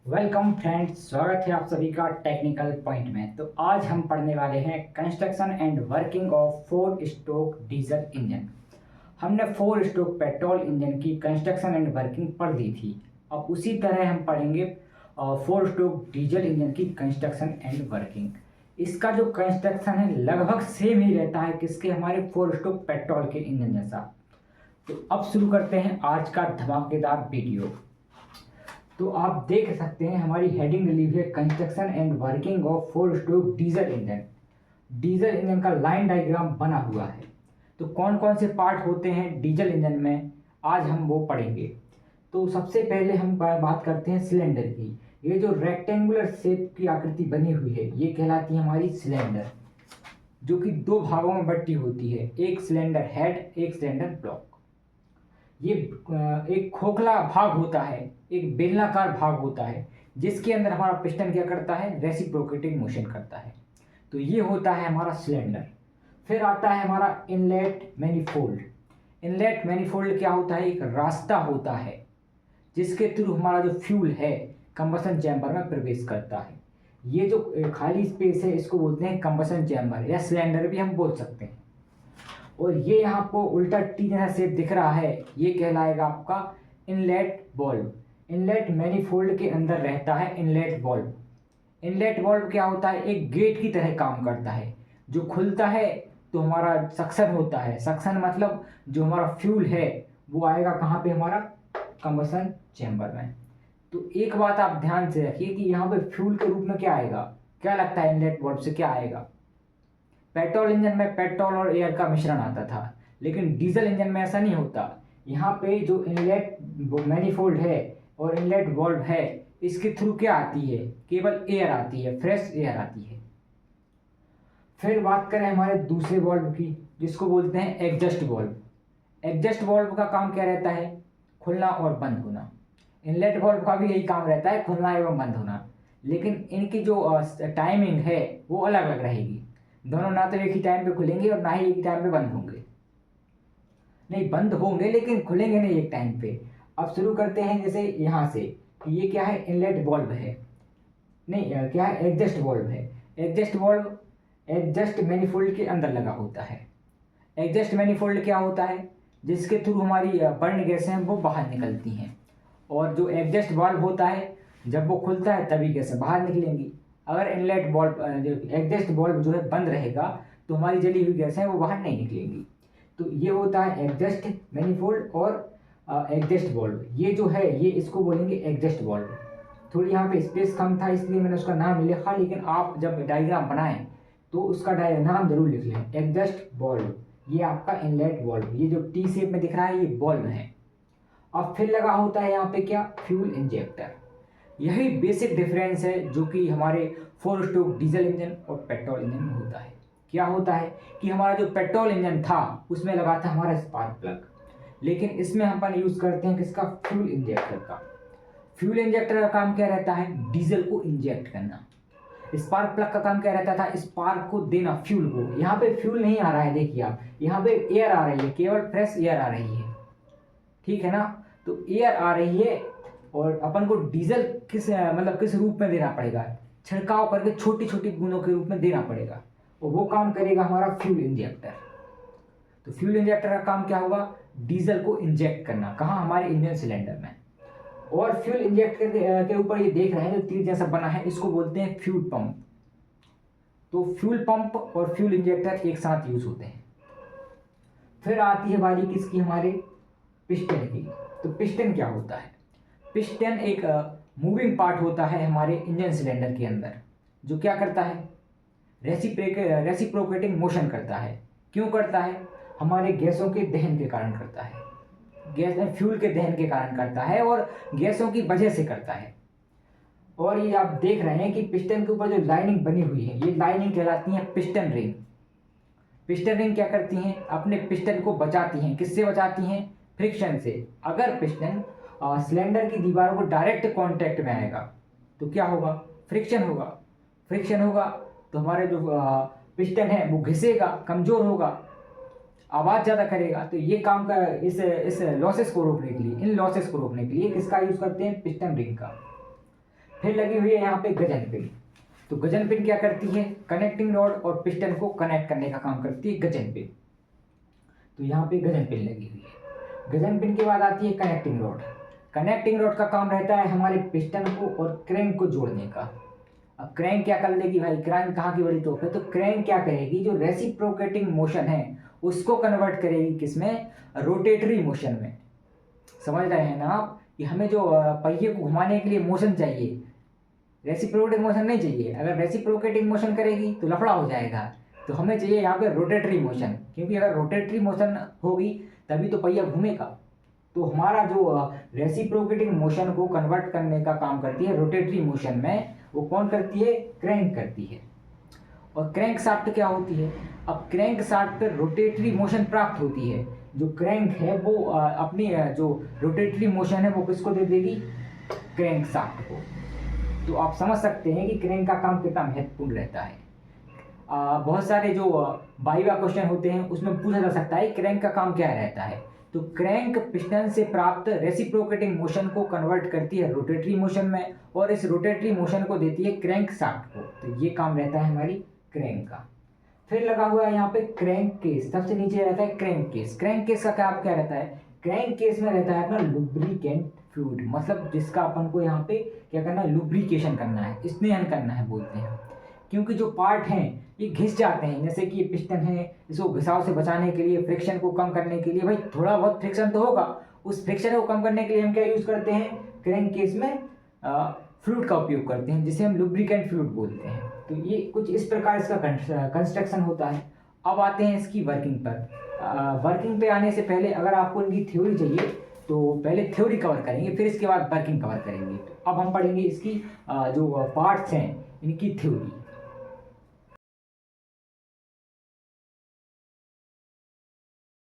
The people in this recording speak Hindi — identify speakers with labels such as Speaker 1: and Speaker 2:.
Speaker 1: वेलकम फ्रेंड्स, स्वागत है आप सभी का टेक्निकल पॉइंट में। तो आज हम पढ़ने वाले हैं construction and working of four stroke diesel engine. हमने फोर स्ट्रोक पेट्रोल इंजन की कंस्ट्रक्शन एंड वर्किंग पढ़ ली थी। अब उसी तरह हम पढ़ेंगे फोर स्ट्रोक डीजल इंजन की कंस्ट्रक्शन एंड वर्किंग। इसका जो कंस्ट्रक्शन है लगभग सेम ही रहता है किसके, हमारे फोर स्ट्रोक पेट्रोल के इंजन जैसा। तो अब शुरू करते हैं आज का धमाकेदार वीडियो। तो आप देख सकते हैं हमारी हेडिंग डली हुई है construction and working of four stroke diesel engine. Diesel engine का लाइन डायग्राम बना हुआ है। तो कौन कौन से पार्ट होते हैं डीजल इंजन में, आज हम वो पढ़ेंगे। तो सबसे पहले हम बात करते हैं सिलेंडर की। ये जो रेक्टेंगुलर शेप की आकृति बनी हुई है ये कहलाती है हमारी सिलेंडर, जो कि दो भागों में बटी होती है, एक सिलेंडर हेड, एक सिलेंडर ब्लॉक। ये एक खोखला भाग होता है, एक बेलनाकार भाग होता है, जिसके अंदर हमारा पिस्टन क्या करता है, रेसिप्रोकेटिंग मोशन करता है। तो ये होता है हमारा सिलेंडर। फिर आता है हमारा इनलेट मैनिफोल्ड। इनलेट मैनिफोल्ड क्या होता है, एक रास्ता होता है जिसके थ्रू हमारा जो फ्यूल है कंबशन चैम्बर में प्रवेश करता है। ये जो खाली स्पेस है इसको बोलते हैं कंबशन चैम्बर, या सिलेंडर भी हम बोल सकते हैं। और ये यहाँ आपको उल्टा टी जैसा शेप दिख रहा है, ये कहलाएगा आपका इनलेट वॉल्व। इनलेट मैनिफोल्ड के अंदर रहता है इनलेट वॉल्व। इनलेट वॉल्व क्या होता है, एक गेट की तरह काम करता है। जो खुलता है तो हमारा सक्शन होता है। सक्शन मतलब जो हमारा फ्यूल है वो आएगा कहाँ पे, हमारा कंबशन चैम्बर में। तो एक बात आप ध्यान से रखिए कि यहाँ पे फ्यूल के रूप में क्या आएगा, क्या लगता है इनलेट वॉल्व से क्या आएगा। पेट्रोल इंजन में पेट्रोल और एयर का मिश्रण आता था, लेकिन डीजल इंजन में ऐसा नहीं होता। यहाँ पे जो इनलेट मैनिफोल्ड है और इनलेट वॉल्व है, इसके थ्रू क्या आती है, केवल एयर आती है, फ्रेश एयर आती है। फिर बात करें हमारे दूसरे वॉल्व की, जिसको बोलते हैं एग्जस्ट वॉल्व। एग्जस्ट वॉल्व का काम क्या रहता है, खुलना और बंद होना। इनलेट वॉल्व का भी यही काम रहता है, खुलना एवं बंद होना, लेकिन इनकी जो टाइमिंग है वो अलग अलग रहेगी। दोनों ना तो एक ही टाइम पे खुलेंगे और ना ही एक ही टाइम पे बंद होंगे। नहीं, बंद होंगे लेकिन खुलेंगे नहीं एक टाइम पे। अब शुरू करते हैं जैसे यहाँ से, ये क्या है, इनलेट वॉल्व है, नहीं क्या है, एग्जस्ट वॉल्व है। एग्जस्ट वॉल्व एग्जस्ट मैनिफोल्ड के अंदर लगा होता है। एग्जस्ट मैनिफोल्ड क्या होता है, जिसके थ्रू हमारी बर्न गैसें हैं वो बाहर निकलती हैं। और जो एग्जस्ट वाल्व होता है जब वो खुलता है तभी गैसें बाहर निकलेंगी। अगर इनलेट वाल्व एग्जस्ट वाल्व जो है बंद रहेगा तो हमारी जली हुई गैसें वो बाहर नहीं निकलेंगी। तो ये होता है एग्जस्ट मैनिफोल्ड और एग्जस्ट वाल्व। ये जो है ये इसको बोलेंगे एग्जस्ट वाल्व। थोड़ी यहाँ पे स्पेस कम था इसलिए मैंने उसका नाम नहीं लिखा, लेकिन आप जब डायग्राम बनाएं तो उसका नाम जरूर लिख लें, एग्जस्ट वाल्व। ये आपका इनलेट वाल्व, ये जो टी शेप में दिख रहा है ये वाल्व है। अब फिर लगा होता है यहाँ पे क्या, फ्यूल इंजेक्टर। यही बेसिक डिफरेंस है जो कि हमारे फोर स्ट्रोक डीजल इंजन और पेट्रोल इंजन में होता है। क्या होता है कि हमारा जो पेट्रोल इंजन था उसमें लगा था हमारा स्पार्क प्लग, लेकिन इसमें हम अपन यूज करते हैं किसका, फ्यूल इंजेक्टर का। फ्यूल इंजेक्टर का काम क्या रहता है, डीजल को इंजेक्ट करना। स्पार्क प्लग का काम क्या रहता था, स्पार्क को देना फ्यूल को। यहाँ पे फ्यूल नहीं आ रहा है, देखिए आप यहाँ पे एयर आ रही है, केवल फ्रेश एयर आ रही है, ठीक है ना। तो एयर आ रही है और अपन को डीजल किस मतलब किस रूप में देना पड़ेगा, छिड़काव करके छोटी छोटी बूंदों के रूप में देना पड़ेगा, और वो काम करेगा हमारा फ्यूल इंजेक्टर। तो फ्यूल इंजेक्टर का काम क्या होगा, डीजल को इंजेक्ट करना, कहाँ, हमारे इंजन सिलेंडर में। और फ्यूल इंजेक्टर के ऊपर ये देख रहे हैं जो तीर जैसा बना है, इसको बोलते हैं फ्यूल पंप। तो फ्यूल पंप और फ्यूल इंजेक्टर एक साथ यूज होते हैं। फिर आती है बारी किसकी, हमारे पिस्टन की। तो पिस्टन क्या होता है, पिस्टन एक मूविंग पार्ट होता है हमारे इंजन सिलेंडर के अंदर, जो क्या करता है, रेसिप्रोकेटिंग मोशन करता है। क्यों करता है, हमारे गैसों के दहन के कारण करता है, गैस में फ्यूल के दहन के कारण करता है और गैसों की वजह से करता है। और ये आप देख रहे हैं कि पिस्टन के ऊपर जो लाइनिंग बनी हुई है ये लाइनिंग कहलाती है पिस्टन रिंग। पिस्टन रिंग क्या करती हैं, अपने पिस्टन को बचाती हैं, किससे बचाती हैं, फ्रिक्शन से। अगर पिस्टन सिलेंडर की दीवारों को डायरेक्ट कांटेक्ट में आएगा तो क्या होगा, फ्रिक्शन होगा। फ्रिक्शन होगा तो हमारे जो पिस्टन है वो घिसेगा, कमजोर होगा, आवाज़ ज़्यादा करेगा। तो ये काम का इस लॉसेस को रोकने के लिए, इन लॉसेस को रोकने के लिए किसका यूज़ करते हैं, पिस्टन रिंग का। फिर लगी हुई है यहाँ पे गजन पिन। तो गजन पिन क्या करती है, कनेक्टिंग रॉड और पिस्टन को कनेक्ट करने का काम करती है गजन पिन। तो यहाँ पे गजन पिन लगी हुई है। गजन पिन के बाद आती है कनेक्टिंग रॉड। कनेक्टिंग रॉड का काम रहता है हमारे पिस्टन को और क्रैंक को जोड़ने का। अब क्रैंक क्या कर लेगी भाई, क्रैंक कहाँ की बड़ी तोप है, तो क्रैंक क्या करेगी, जो रेसिप्रोकेटिंग मोशन है उसको कन्वर्ट करेगी किसमें, रोटेटरी मोशन में। समझ रहे हैं ना आप, कि हमें जो पहिए को घुमाने के लिए मोशन चाहिए, रेसिप्रोकेटिंग मोशन नहीं चाहिए। अगर रेसिप्रोकेटिंग मोशन करेगी तो लफड़ा हो जाएगा, तो हमें चाहिए यहाँ पे रोटेटरी मोशन, क्योंकि अगर रोटेटरी मोशन होगी तभी तो पहिया घूमेगा। तो हमारा जो रेसिप्रोकेटिंग मोशन को कन्वर्ट करने का काम करती है रोटेटरी मोशन में, वो कौन करती है, क्रैंक करती है। और क्रैंक शाफ्ट क्या होती है, अब क्रैंक शाफ्ट पर रोटेटरी मोशन प्राप्त होती है। जो क्रैंक है वो अपनी जो रोटेटरी मोशन है वो किसको दे देगी, क्रैंक शाफ्ट को। तो आप समझ सकते हैं कि क्रैंक का काम कितना महत्वपूर्ण रहता है। बहुत सारे जो वाइवा क्वेश्चन होते हैं उसमें पूछा जा सकता है क्रैंक का काम क्या रहता है। तो क्रैंक पिस्टन से प्राप्त रेसिप्रोकेटिंग मोशन को कन्वर्ट करती है रोटेटरी मोशन में, और इस रोटेटरी मोशन को देती है क्रैंक शाफ्ट को। तो ये काम रहता है हमारी क्रैंक का। फिर लगा हुआ है यहाँ पे क्रैंक केस, सबसे नीचे रहता है क्रैंक केस। क्रैंक केस का काम क्या रहता है, क्रैंक केस में रहता है अपना लुब्रिकेंट फ्लूइड, मतलब जिसका अपन को यहाँ पे क्या करना है, लुब्रिकेशन करना है, स्नेहन करना है बोलते हैं। क्योंकि जो पार्ट हैं ये घिस जाते हैं, जैसे कि ये पिस्टन है, इसको घिसाव से बचाने के लिए, फ्रिक्शन को कम करने के लिए, भाई थोड़ा बहुत फ्रिक्शन तो होगा, उस फ्रिक्शन को कम करने के लिए हम क्या यूज़ करते हैं, क्रैंक केस में फ्लूइड का उपयोग करते हैं, जिसे हम लुब्रिकेंट फ्लूइड बोलते हैं। तो ये कुछ इस प्रकार इसका कंस्ट्रक्शन होता है। अब आते हैं इसकी वर्किंग पर। वर्किंग पे आने से पहले अगर आपको इनकी थ्योरी चाहिए तो पहले थ्योरी कवर करेंगे, फिर इसके बाद वर्किंग कवर करेंगे। तो अब हम पढ़ेंगे इसकी जो पार्ट्स हैं इनकी थ्योरी।